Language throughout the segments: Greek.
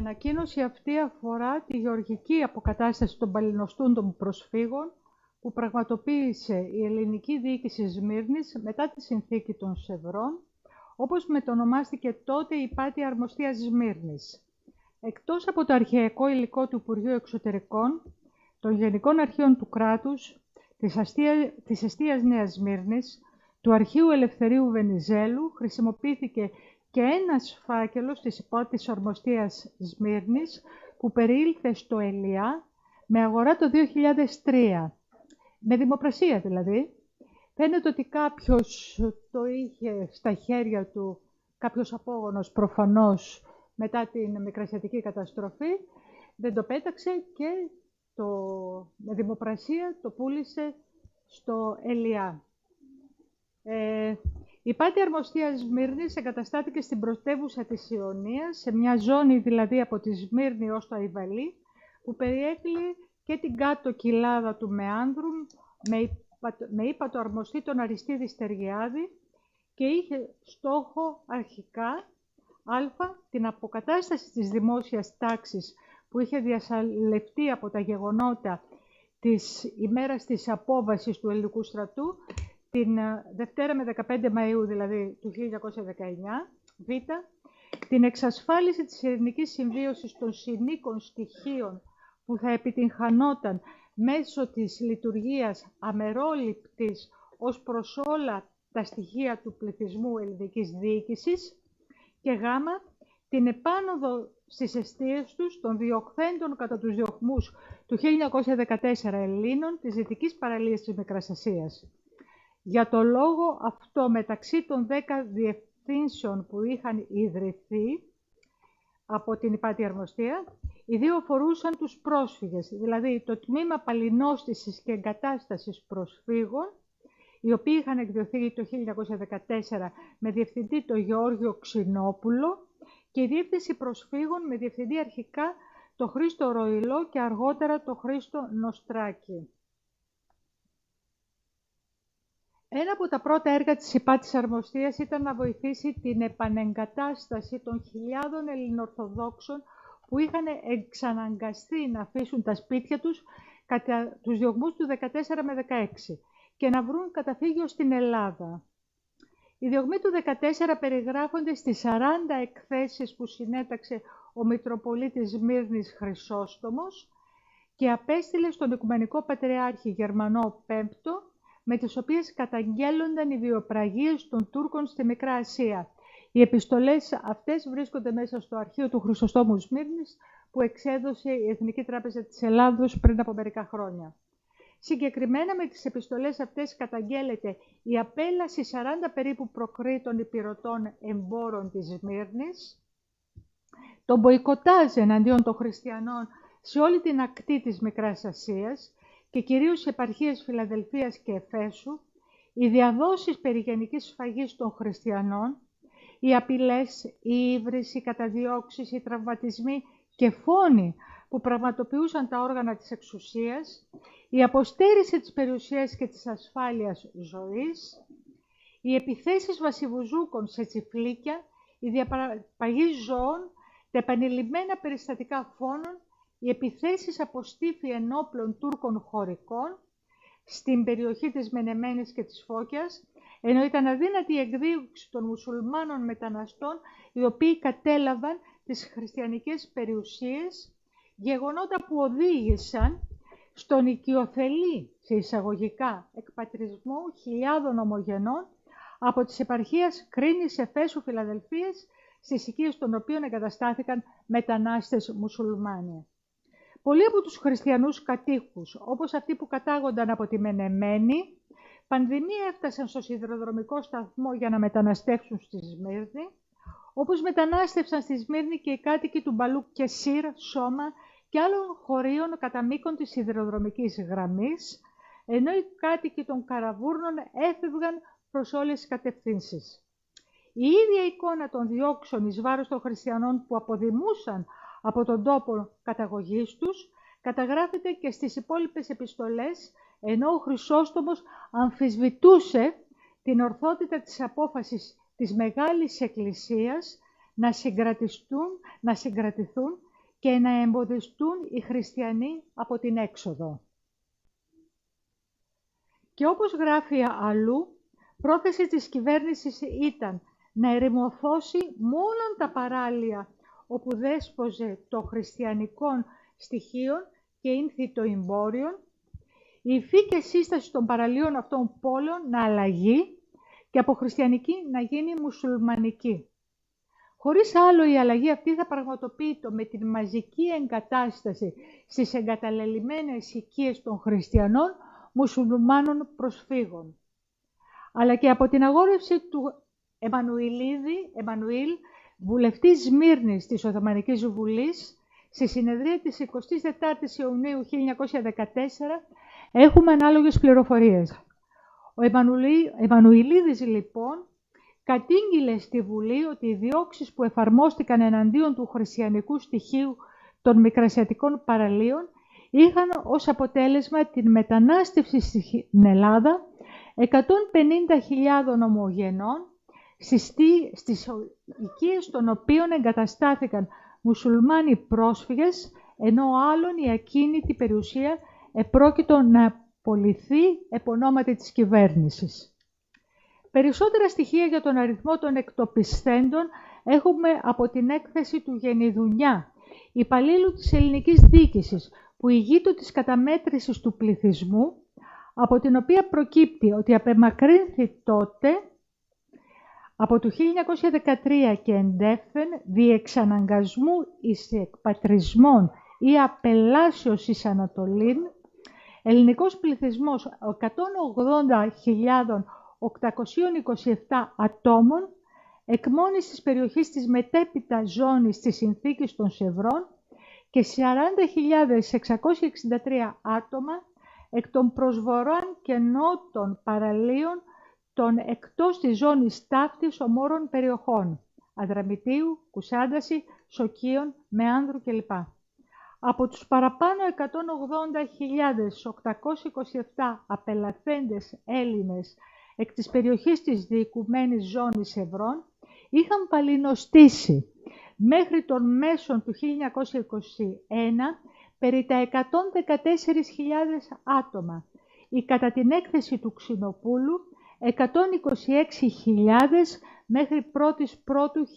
Η ανακοίνωση αυτή αφορά τη γεωργική αποκατάσταση των παλινοστούντων προσφύγων που πραγματοποίησε η ελληνική διοίκηση Σμύρνης μετά τη συνθήκη των Σευρών, όπως μετονομάστηκε τότε η Υπάτια Αρμοστία Σμύρνης. Εκτός από το αρχαιακό υλικό του Υπουργείου Εξωτερικών, των Γενικών Αρχείων του Κράτους, της Εστίας Νέας Σμύρνης, του Αρχείου Ελευθερίου Βενιζέλου, χρησιμοποιήθηκε και ένας φάκελος της Υπάτιας Αρμοστίας Σμύρνης που περιήλθε στο ΕΛΙΑ με αγορά το 2003. Με δημοπρασία δηλαδή. Φαίνεται ότι κάποιος το είχε στα χέρια του, κάποιος απόγονος προφανώς μετά την μικρασιατική καταστροφή, δεν το πέταξε και με δημοπρασία το πούλησε στο ΕΛΙΑ. Η Υπάτια Αρμοστία Σμύρνης εγκαταστάθηκε στην πρωτεύουσα της Ιωνίας, σε μια ζώνη δηλαδή από τη Σμύρνη ως το Αϊβαλί, που περιέκλει και την κάτω κοιλάδα του Μεάνδρου με ύπατο αρμοστή τον Αριστίδη Στεργιάδη και είχε στόχο αρχικά την αποκατάσταση της δημόσιας τάξης που είχε διασαλευτεί από τα γεγονότα της ημέρας της απόβασης του ελληνικού στρατού την Δευτέρα με 15 Μαΐου δηλαδή του 1919, Β, την εξασφάλιση της ειρηνικής συμβίωσης των συνήκων στοιχείων που θα επιτυγχανόταν μέσω της λειτουργίας αμερόληπτης ως προς όλα τα στοιχεία του πληθυσμού ελληνικής διοίκησης και Γ, την επάνωδο στις εστίες τους των διωχθέντων κατά τους διωχμούς του 1914 Ελλήνων της Δυτικής Παραλίας της Μικράς Ασίας. Για το λόγο αυτό, μεταξύ των 10 διευθύνσεων που είχαν ιδρυθεί από την Υπάτια Αρμοστία, οι δύο αφορούσαν τους πρόσφυγες, δηλαδή το Τμήμα Παλινόστησης και Εγκατάστασης Προσφύγων, οι οποίοι είχαν εκδιωθεί το 1914 με διευθυντή το Γεώργιο Ξινόπουλο και η Διεύθυνση Προσφύγων με διευθυντή αρχικά το Χρήστο Ροϊλό και αργότερα το Χρήστο Νοστράκη. Ένα από τα πρώτα έργα της Υπάτιας Αρμοστίας ήταν να βοηθήσει την επανεγκατάσταση των χιλιάδων Ελληνοορθοδόξων που είχαν εξαναγκαστεί να αφήσουν τα σπίτια τους κατά τους διωγμούς του 14 με 16 και να βρουν καταφύγιο στην Ελλάδα. Οι διωγμοί του 14 περιγράφονται στις 40 εκθέσεις που συνέταξε ο Μητροπολίτης Σμύρνης Χρυσόστομος και απέστειλε στον Οικουμενικό Πατριάρχη Γερμανό Πέμπτο, με τις οποίες καταγγέλλονταν οι βιοπραγίες των Τούρκων στη Μικρά Ασία. Οι επιστολές αυτές βρίσκονται μέσα στο αρχείο του Χρυσοστόμου Σμύρνης που εξέδωσε η Εθνική Τράπεζα της Ελλάδος πριν από μερικά χρόνια. Συγκεκριμένα με τις επιστολές αυτές καταγγέλλεται η απέλαση 40 περίπου προκρήτων υπηρετών εμπόρων της Σμύρνης, το μποϊκοτάζ εναντίον των χριστιανών σε όλη την ακτή της Μικράς Ασίας και κυρίως σε επαρχίες Φιλαδελφίας και Εφέσου, οι διαδόσεις περί γενικής σφαγής των χριστιανών, οι απειλές, η ύβριση, οι καταδιώξεις, οι τραυματισμοί και φόνοι που πραγματοποιούσαν τα όργανα της εξουσίας, η αποστέρηση της περιουσίας και της ασφάλειας ζωής, οι επιθέσεις βασιβουζούκων σε τσιφλίκια, η διαπαγή ζώων, τα επανειλημμένα περιστατικά φόνων, οι επιθέσεις από στήφη ενόπλων Τούρκων χωρικών στην περιοχή της Μενεμένης και της Φώκιας, ενώ ήταν αδύνατη η εκδίωξη των μουσουλμάνων μεταναστών, οι οποίοι κατέλαβαν τις χριστιανικές περιουσίες, γεγονότα που οδήγησαν στον οικειοθελή, σε εισαγωγικά, εκπατρισμό χιλιάδων ομογενών από τις επαρχίες Κρίνης, Εφέσου, Φιλαδελφίας, στις οικίες των οποίων εγκαταστάθηκαν μετανάστες μουσουλμάνοι. Πολλοί από τους χριστιανούς κατοίκους, όπως αυτοί που κατάγονταν από τη Μενεμένη, πανδημία έφτασαν στο σιδηροδρομικό σταθμό για να μεταναστεύσουν στη Σμύρνη, όπως μετανάστευσαν στη Σμύρνη και οι κάτοικοι του Μπαλούκ και Σύρ, Σώμα και άλλων χωρίων κατά μήκον της σιδηροδρομικής γραμμής, ενώ οι κάτοικοι των Καραβούρνων έφευγαν προς όλες τις κατευθύνσεις. Η ίδια εικόνα των διώξεων εις βάρος των χριστιανών που αποδημούσαν από τον τόπο καταγωγής τους καταγράφεται και στις υπόλοιπες επιστολές, ενώ ο Χρυσόστομος αμφισβητούσε την ορθότητα της απόφασης της Μεγάλης Εκκλησίας να συγκρατηθούν και να εμποδιστούν οι χριστιανοί από την έξοδο. Και όπως γράφει αλλού, πρόθεση της κυβέρνησης ήταν να ερημωθώσει μόνον τα παράλια όπου δέσποζε το χριστιανικών στοιχείων και ήνθη το εμπόριον, η υφή και σύσταση των παραλίων αυτών πόλεων να αλλαγεί και από χριστιανική να γίνει μουσουλμανική. Χωρίς άλλο η αλλαγή αυτή θα πραγματοποιείται με την μαζική εγκατάσταση στις εγκαταλελειμμένες οικίες των χριστιανών μουσουλμάνων προσφύγων. Αλλά και από την αγόρευση του Εμμανουήλ, βουλευτή Σμύρνης της Οθωμανικής Βουλής, στη συνεδρία της 24ης Ιουνίου 1914, έχουμε ανάλογες πληροφορίες. Ο Εμμανουηλίδης, λοιπόν, κατήγγειλε στη Βουλή ότι οι διώξεις που εφαρμόστηκαν εναντίον του χριστιανικού στοιχείου των μικρασιατικών παραλίων είχαν ως αποτέλεσμα την μετανάστευση στην Ελλάδα 150.000 ομογενών, στις οικίες των οποίων εγκαταστάθηκαν μουσουλμάνοι πρόσφυγες, ενώ άλλων η ακίνητη περιουσία επρόκειτο να απολυθεί επ' ονόματι της κυβέρνησης. Περισσότερα στοιχεία για τον αριθμό των εκτοπισθέντων έχουμε από την έκθεση του Γενιδουνιά, υπαλλήλου της ελληνικής διοίκησης, που ηγείτο της καταμέτρησης του πληθυσμού, από την οποία προκύπτει ότι απεμακρύνθη τότε από το 1913 και εντεύθεν διεξαναγκασμού εις εκπατρισμών ή απελάσεως εις Ανατολήν, ελληνικός πληθυσμός 180.827 ατόμων, εκ μόνης της περιοχής της μετέπειτα ζώνης της συνθήκης των Σευρών και 40.663 άτομα εκ των προσβορών και νότων παραλίων των εκτός της ζώνης ταύτης ομόρων περιοχών, Αδραμητίου, Κουσάνταση, Σοκίων, Μεάνδρου κλπ. Από τους παραπάνω 180.827 απελαθέντες Έλληνες εκ της περιοχής της διοικουμένης ζώνης Σευρών είχαν παλινοστήσει μέχρι τον μέσον του 1921 περί τα 114.000 άτομα ή κατά την έκθεση του Ξινοπούλου 126.000 μέχρι 1η Πρώτου 1921.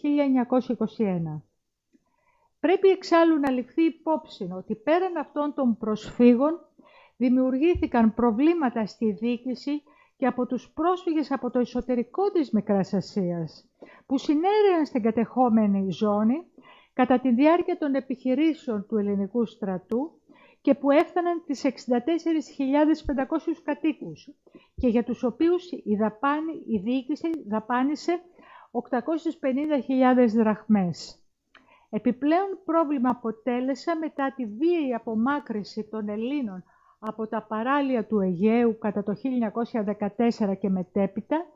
Πρέπει εξάλλου να ληφθεί υπόψη ότι πέραν αυτών των προσφύγων δημιουργήθηκαν προβλήματα στη διοίκηση και από τους πρόσφυγες από το εσωτερικό της Μικράς Ασίας, που συνέρεαν στην κατεχόμενη ζώνη κατά τη διάρκεια των επιχειρήσεων του ελληνικού στρατού και που έφταναν τις 64.500 κατοίκους και για τους οποίους η διοίκηση δαπάνησε 850.000 δραχμές. Επιπλέον πρόβλημα αποτέλεσε μετά τη βίαιη απομάκρυνση των Ελλήνων από τα παράλια του Αιγαίου κατά το 1914 και μετέπειτα,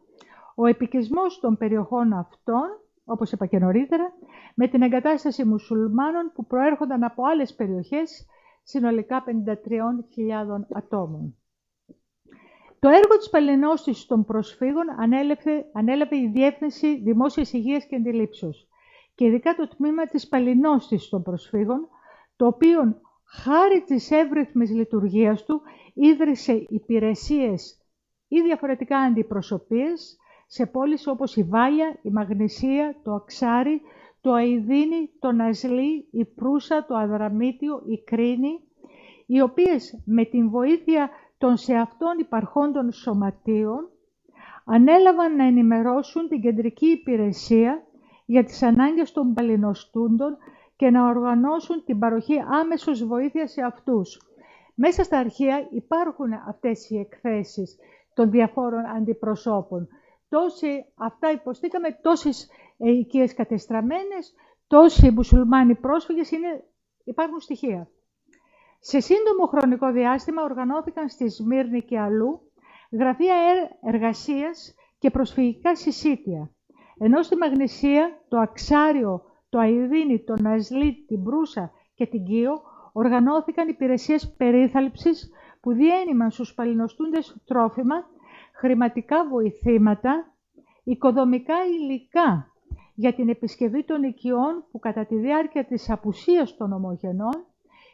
ο επικισμός των περιοχών αυτών, όπως είπα και νωρίτερα, με την εγκατάσταση μουσουλμάνων που προέρχονταν από άλλες περιοχές, συνολικά 53.000 ατόμων. Το έργο της παλινόστησης των προσφύγων ανέλαβε η Διεύθυνση Δημόσιας Υγείας και Αντιλήψεως και ειδικά το τμήμα της παλινόστησης των προσφύγων, το οποίο χάρη της εύρυθμης λειτουργίας του ίδρυσε υπηρεσίες ή διαφορετικά αντιπροσωπείες σε πόλεις όπως η Βάλια, η Μαγνησία, το Αξάρι, το Αηδίνη, το Νασλή, η Προύσα, το Αδραμήτιο, η Κρίνη, οι οποίες με την βοήθεια των σε αυτών υπαρχόντων σωματείων ανέλαβαν να ενημερώσουν την κεντρική υπηρεσία για τις ανάγκες των παλινοστούντων και να οργανώσουν την παροχή άμεσως βοήθειας σε αυτούς. Μέσα στα αρχεία υπάρχουν αυτές οι εκθέσεις των διαφόρων αντιπροσώπων. Τόσοι αυτά υποστήκαμε, τόσες οικίες κατεστραμμένες, τόσοι μουσουλμάνοι πρόσφυγες, υπάρχουν στοιχεία. Σε σύντομο χρονικό διάστημα οργανώθηκαν στη Σμύρνη και αλλού γραφεία εργασίας και προσφυγικά συσίτια, ενώ στη Μαγνησία, το Αξάριο, το Αηδίνη, το Νασλή, την Προύσα και την Κίο οργανώθηκαν υπηρεσίες περίθαλψης που διένυμαν στους παλινοστούντες τρόφιμα, χρηματικά βοηθήματα, οικοδομικά υλικά για την επισκευή των οικειών που κατά τη διάρκεια της απουσίας των ομογενών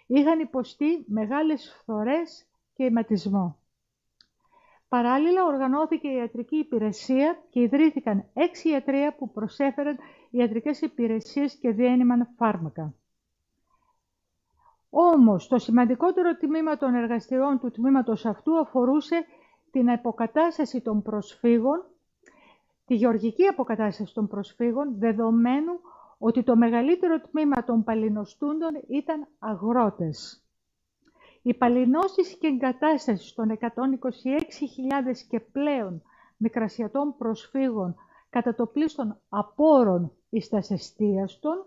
είχαν υποστεί μεγάλες φθορές και αιματισμό. Παράλληλα, οργανώθηκε η ιατρική υπηρεσία και ιδρύθηκαν 6 ιατρεία που προσέφεραν ιατρικές υπηρεσίες και διένυμαν φάρμακα. Όμως, το σημαντικότερο τμήμα των εργαστηριών του τμήματος αυτού αφορούσε την αποκατάσταση των προσφύγων, τη γεωργική αποκατάσταση των προσφύγων, δεδομένου ότι το μεγαλύτερο τμήμα των παλινοστούντων ήταν αγρότες. Η παλινώστηση και εγκατάσταση των 126.000 και πλέον μικρασιατών προσφύγων κατά το πλείστον απόρων εις τας εστίαστον,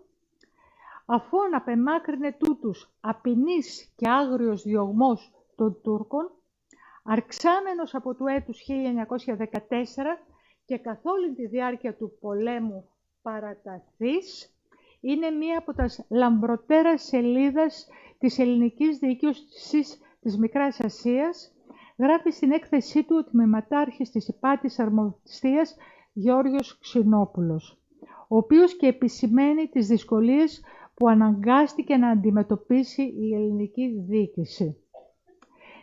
αφόν απεμάκρυνε τούτους απεινής και άγριος διωγμός των Τούρκων, αρξάμενος από του έτους 1914 και καθ' όλη τη διάρκεια του πολέμου παραταθής, είναι μία από τα λαμπροτέρα σελίδας της ελληνικής διοίκησης της Μικράς Ασίας, γράφει στην έκθεσή του ο τμήματάρχης της Υπάτης Αρμοστίας Γεώργιος Ξινόπουλος, ο οποίος και επισημαίνει τις δυσκολίες που αναγκάστηκε να αντιμετωπίσει η ελληνική διοίκηση.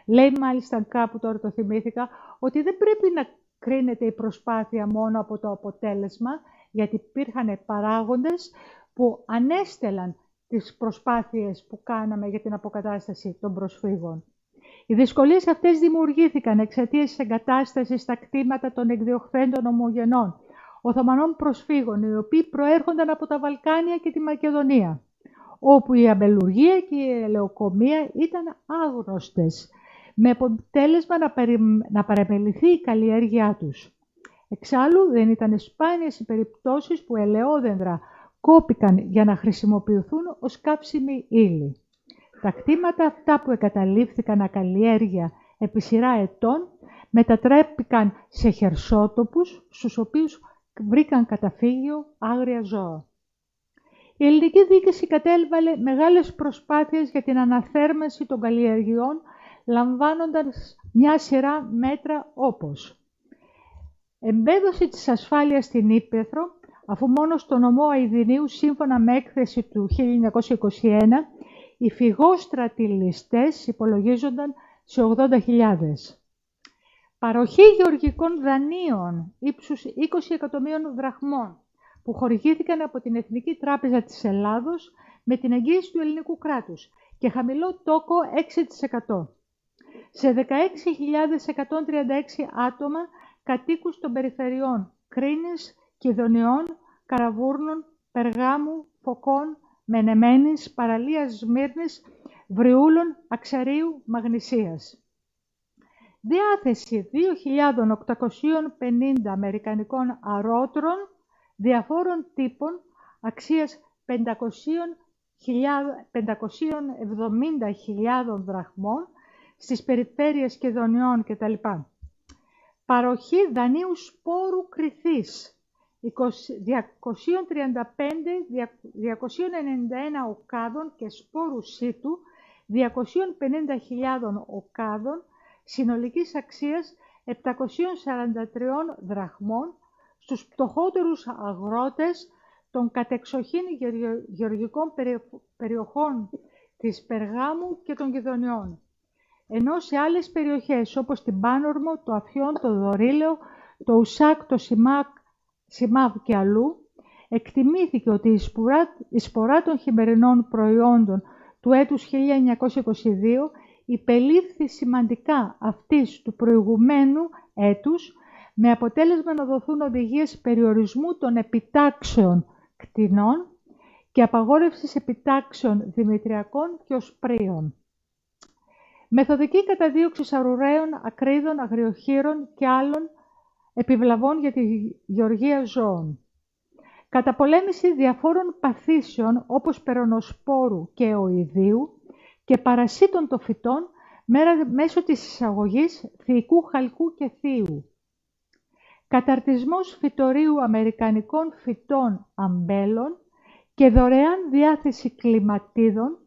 Λέει μάλιστα κάπου, τώρα το θυμήθηκα, ότι δεν πρέπει να κρίνεται η προσπάθεια μόνο από το αποτέλεσμα, γιατί υπήρχαν παράγοντες που ανέστελαν τις προσπάθειες που κάναμε για την αποκατάσταση των προσφύγων. Οι δυσκολίες αυτές δημιουργήθηκαν εξαιτίας της εγκατάστασης στα κτήματα των εκδιωχθέντων ομογενών Οθωμανών προσφύγων, οι οποίοι προέρχονταν από τα Βαλκάνια και τη Μακεδονία, όπου η αμπελουργία και η ελαιοκομεία ήταν άγνωστες, με αποτέλεσμα να παραμεληθεί η καλλιέργειά τους. Εξάλλου, δεν ήταν σπάνιες οι περιπτώσεις που ελαιόδendρα κόπηκαν για να χρησιμοποιηθούν ως κάψιμη ύλη. Τα κτήματα αυτά που εγκαταλείφθηκαν ακαλλιέργεια επί σειρά ετών μετατρέπηκαν σε χερσότοπους, στους οποίους βρήκαν καταφύγιο άγρια ζώα. Η ελληνική διοίκηση κατέβαλε μεγάλες προσπάθειες για την αναθέρμανση των καλλιεργειών, λαμβάνοντας μια σειρά μέτρα όπως εμπέδωση της ασφάλειας στην Ύπαιθρο, αφού μόνο στο νομό Αηδινίου, σύμφωνα με έκθεση του 1921, οι φυγόστρατοι ληστές υπολογίζονταν σε 80.000. Παροχή γεωργικών δανείων ύψους 20 εκατομμύριων δραχμών, που χορηγήθηκαν από την Εθνική Τράπεζα της Ελλάδος με την εγγύηση του ελληνικού κράτους και χαμηλό τόκο 6%. Σε 16.136 άτομα κατοίκους των περιφερειών Κρίνης, Κιδωνιών, Καραβούρνων, Περγάμου, Φωκών, Μενεμένης, Παραλίας Σμύρνης, Βριούλων, Αξαρίου, Μαγνησίας. Διάθεση 2.850 αμερικανικών αρώτρων διαφόρων τύπων αξίας 570.000 δραχμών στις περιφέρειες Κιδωνιών κτλ. Παροχή δανείου σπόρου κρυθής 235.291 οκάδων και σπόρου σίτου 250.000 οκάδων συνολικής αξίας 743 δραχμών στους πτωχότερους αγρότες των κατεξοχήν γεωργικών περιοχών της Περγάμου και των Κιδωνιών. Ενώ σε άλλες περιοχές όπως την Πάνορμο, το Αφιόν, το Δωρήλαιο, το Ουσάκ, το Σιμάβ και αλλού, εκτιμήθηκε ότι η σπορά των χειμερινών προϊόντων του έτους 1922 υπελήφθη σημαντικά αυτής του προηγουμένου έτους, με αποτέλεσμα να δοθούν οδηγίες περιορισμού των επιτάξεων κτηνών και απαγόρευσης επιτάξεων δημητριακών και οσπρίων. Μεθοδική καταδίωξη σαρουραίων, ακρίδων, αγριοχείρων και άλλων επιβλαβών για τη γεωργία ζώων. Καταπολέμηση διαφόρων παθήσεων όπως περονοσπόρου και οειδίου και παρασίτων των φυτών μέσω της εισαγωγής θηικού χαλκού και θείου. Καταρτισμός φυτορίου αμερικανικών φυτών αμπέλων και δωρεάν διάθεση κλιματίδων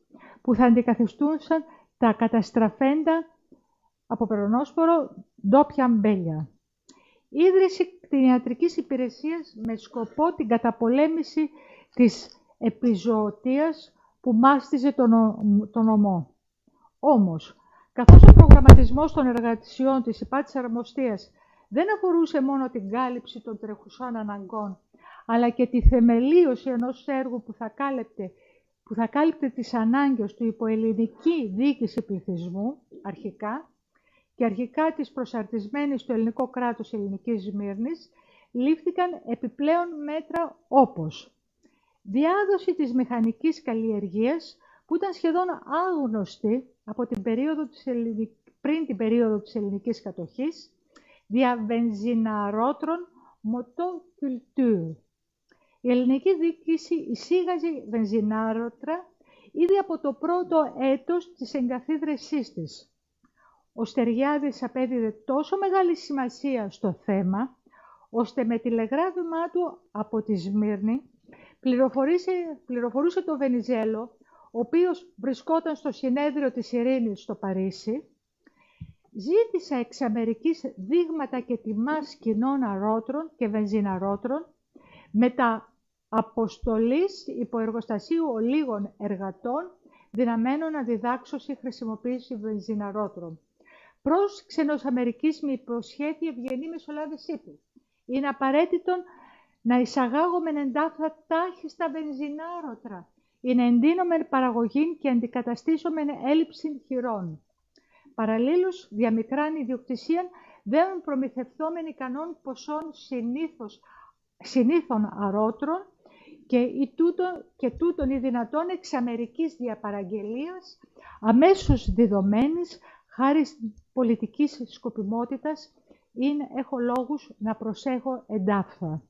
που θα αντικαθιστούσαν τα καταστραφέντα από περονόσπορο ντόπια αμπέλια. Ίδρυση κτηνιατρικής υπηρεσίας με σκοπό την καταπολέμηση της επιζωοτείας που μάστιζε τον ομό. Όμως, καθώς ο προγραμματισμός των εργασιών της υπάτης αρμοστίας δεν αφορούσε μόνο την κάλυψη των τρεχουσών αναγκών, αλλά και τη θεμελίωση ενός έργου που θα κάλυπτε τις ανάγκες του υποελληνική διοίκηση πληθυσμού, αρχικά της προσαρτησμένης στο ελληνικό κράτος ελληνικής Σμύρνης, λήφθηκαν επιπλέον μέτρα όπως διάδοση της μηχανικής καλλιεργίας, που ήταν σχεδόν άγνωστη από πριν την περίοδο της ελληνικής κατοχής, δια βενζιναρότρων motoculture. Η ελληνική διοίκηση εισήγαζε βενζινάροτρα ήδη από το πρώτο έτος της εγκαθίδρυσής της. Ο Στεριάδης απέδιδε τόσο μεγάλη σημασία στο θέμα, ώστε με τηλεγράφημά του από τη Σμύρνη πληροφορούσε τον Βενιζέλο, ο οποίος βρισκόταν στο συνέδριο της Ειρήνης στο Παρίσι, ζήτησε εξ Αμερικής δείγματα και τιμάς κοινών αρώτρων και βενζιναρώτρων, μετά αποστολής υποεργοστασίου ολίγων εργατών δυναμένων να διδάξωση χρησιμοποίηση βενζιναρώτρων. Πρόσεξεν ως Αμερικής με υποσχέθη ευγενή μεσολάβησή του. Είναι απαραίτητο να εισαγάγομεν εντάφθα τάχιστα βενζινάροτρα, ή να εντείνομεν παραγωγήν και αντικαταστήσομεν έλλειψη χειρών. Παραλλήλως, διαμικράν ιδιοκτησίαν δεν προμηθευτόμεν ικανών ποσών συνήθων αρώτρων και τούτον ή δυνατόν εξ Αμερικής διαπαραγγελίας, αμέσως διδομένης, χάρη πολιτικής σκοπιμότητας, έχω λόγους να προσέχω εντάφθα.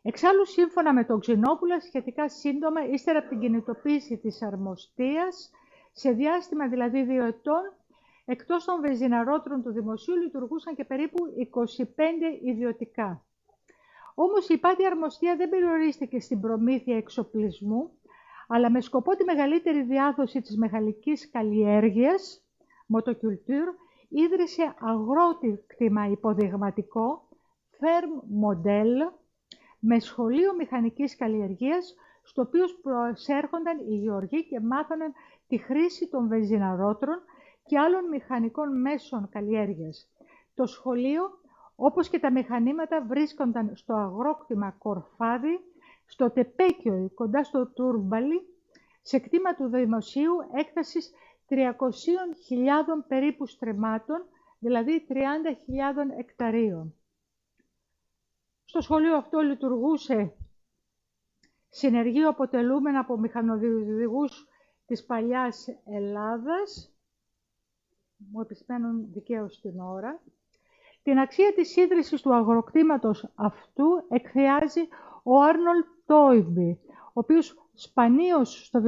Εξάλλου, σύμφωνα με τον Ξινόπουλο, σχετικά σύντομα, ύστερα από την κινητοποίηση της αρμοστίας, σε διάστημα δηλαδή 2 ετών, εκτός των βενζιναρώτρων του δημοσίου, λειτουργούσαν και περίπου 25 ιδιωτικά. Όμως η υπάτη αρμοστία δεν περιορίστηκε στην προμήθεια εξοπλισμού, αλλά με σκοπό τη μεγαλύτερη διάδοση της μεχανικής καλλιέργειας, motoculture, ίδρυσε αγρότημα υποδειγματικό, ferm model, με σχολείο μηχανικής καλλιεργίας, στο οποίο προσέρχονταν οι γεωργοί και μάθαναν τη χρήση των βενζιναρώτρων και άλλων μηχανικών μέσων καλλιέργειας. Το σχολείο, όπως και τα μηχανήματα, βρίσκονταν στο αγρόκτημα Κορφάδι, στο Τεπέκιο, κοντά στο Τούρμπαλι, σε κτήμα του δημοσίου έκτασης 300.000 περίπου στρεμμάτων, δηλαδή 30.000 εκταρίων. Στο σχολείο αυτό λειτουργούσε συνεργείο αποτελούμενο από μηχανοδηγούς της παλιάς Ελλάδας, μου επισημαίνουν δικαίως την ώρα. Την αξία της ίδρυσης του αγροκτήματος αυτού εκθεάζει ο Άρνολτ Τόιμπι, ο οποίος σπανίως στο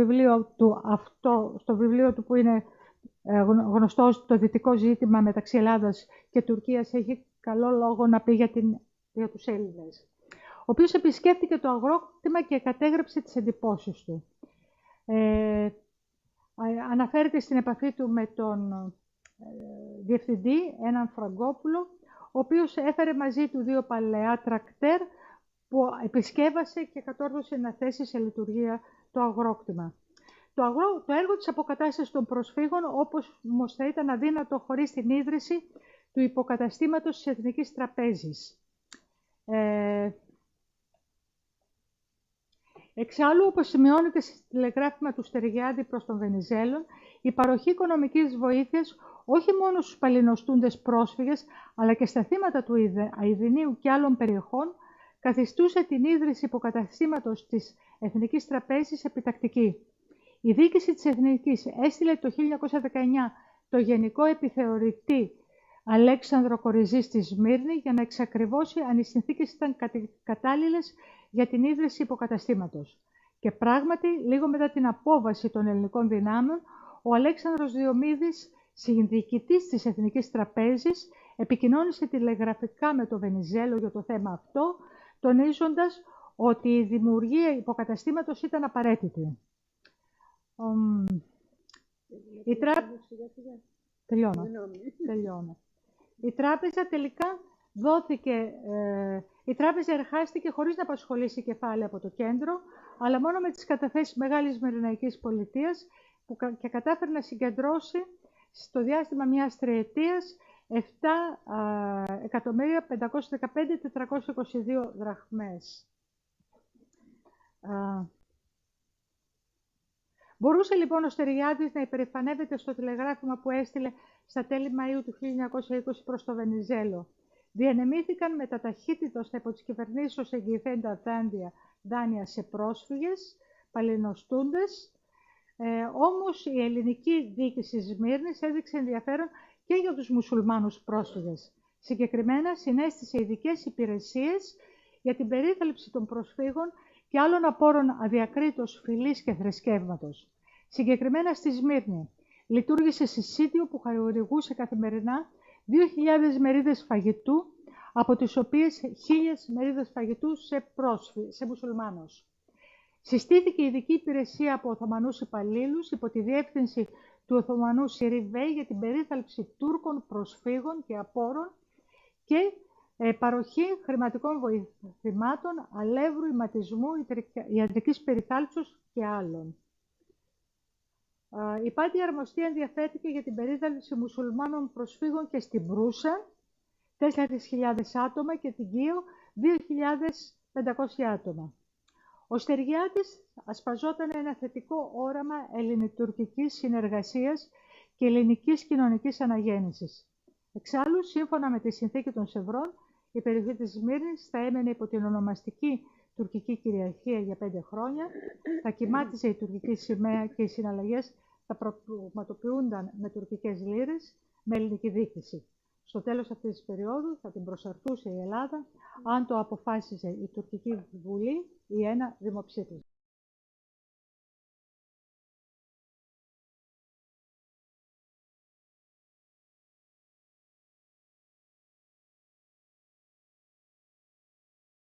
βιβλίο του που είναι γνωστό το δυτικό ζήτημα μεταξύ Ελλάδας και Τουρκίας, έχει καλό λόγο να πει για τους Έλληνες, ο οποίος επισκέφτηκε το αγρόκτημα και κατέγραψε τις εντυπώσεις του. Αναφέρεται στην επαφή του με τον διευθυντή, έναν Φραγκόπουλο, ο οποίος έφερε μαζί του 2 παλαιά τρακτέρ που επισκέβασε και κατόρθωσε να θέσει σε λειτουργία το αγρόκτημα. Το έργο της αποκατάστασης των προσφύγων, όμως θα ήταν αδύνατο χωρίς την ίδρυση του υποκαταστήματος της Εθνικής Τραπέζης. Εξάλλου, όπως σημειώνεται στο τηλεγράφημα του Στεριάδη προς τον Βενιζέλο, η παροχή οικονομικής βοήθειας όχι μόνο στους παλινοστούντες πρόσφυγες, αλλά και στα θύματα του Αηδινίου και άλλων περιοχών, καθιστούσε την ίδρυση υποκαταστήματος της Εθνικής Τραπέζης επιτακτική. Η διοίκηση της Εθνικής έστειλε το 1919 το Γενικό Επιθεωρητή Αλέξανδρο Κοριζή στη Σμύρνη για να εξακριβώσει αν οι συνθήκες ήταν κατάλληλες για την ίδρυση υποκαταστήματος. Και πράγματι, λίγο μετά την απόβαση των ελληνικών δυνάμεων, ο Αλέξανδρος Διομήδης, συνδιοικητής της Εθνικής Τραπέζης, επικοινώνησε τηλεγραφικά με τον Βενιζέλο για το θέμα αυτό, τονίζοντας ότι η δημιουργία υποκαταστήματος ήταν απαραίτητη. Τελειώνω. Η τράπεζα τελικά η τράπεζα εργάστηκε χωρίς να απασχολήσει κεφάλαια από το κέντρο, αλλά μόνο με τις καταθέσεις Μεγάλης Μεριναϊκής Πολιτείας και κατάφερε να συγκεντρώσει στο διάστημα μιας τριετίας 7.515.422 δραχμές. Μπορούσε λοιπόν ο Στεριάδης να υπερηφανεύεται στο τηλεγράφημα που έστειλε στα τέλη Μαΐου του 1920 προς το Βενιζέλο. Διανεμήθηκαν με τα ταχύτητος υπό τις κυβερνήσεις εγγυηθέντα δάνεια σε πρόσφυγες, παλαινοστούντες. Όμως η ελληνική διοίκηση Σμύρνης έδειξε ενδιαφέρον και για τους μουσουλμάνους πρόσφυγες. Συγκεκριμένα συνέστησε ειδικές υπηρεσίες για την περίθαλψη των προσφύγων και άλλων απόρων αδιακρίτως φυλής και θρησκεύματος. Συγκεκριμένα στη Σμύρνη λειτουργήσε συσίτιο που χορηγούσε καθημερινά 2.000 μερίδες φαγητού, από τις οποίες 1.000 μερίδες φαγητού σε μουσουλμάνους. Συστήθηκε ειδική υπηρεσία από Οθωμανούς υπαλλήλους υπό τη διεύθυνση του Οθωμανού Σιριβέη για την περίθαλψη Τούρκων προσφύγων και απόρων και παροχή χρηματικών βοηθημάτων, αλεύρου, ηματισμού, ιατρικής περιθάλψης και άλλων. Η Πάτια Αρμοστία ενδιαφέρθηκε για την περίθαλψη μουσουλμάνων προσφύγων και στην Προύσα, 4.000 άτομα, και την Κίο, 2.500 άτομα. Ο Στεριάδης ασπαζόταν ένα θετικό όραμα ελληνοτουρκικής συνεργασίας και ελληνικής κοινωνικής αναγέννησης. Εξάλλου, σύμφωνα με τη συνθήκη των Σευρών, η περιοχή της Σμύρνης θα έμενε υπό την ονομαστική τουρκική κυριαρχία για 5 χρόνια, θα κυμάτιζε η τουρκική σημαία και οι συναλλαγές θα πραγματοποιούνταν με τουρκικές λίρες, με ελληνική διοίκηση. Στο τέλος αυτής της περίοδου θα την προσαρτούσε η Ελλάδα, αν το αποφάσιζε η τουρκική Βουλή ή ένα δημοψήφισμα.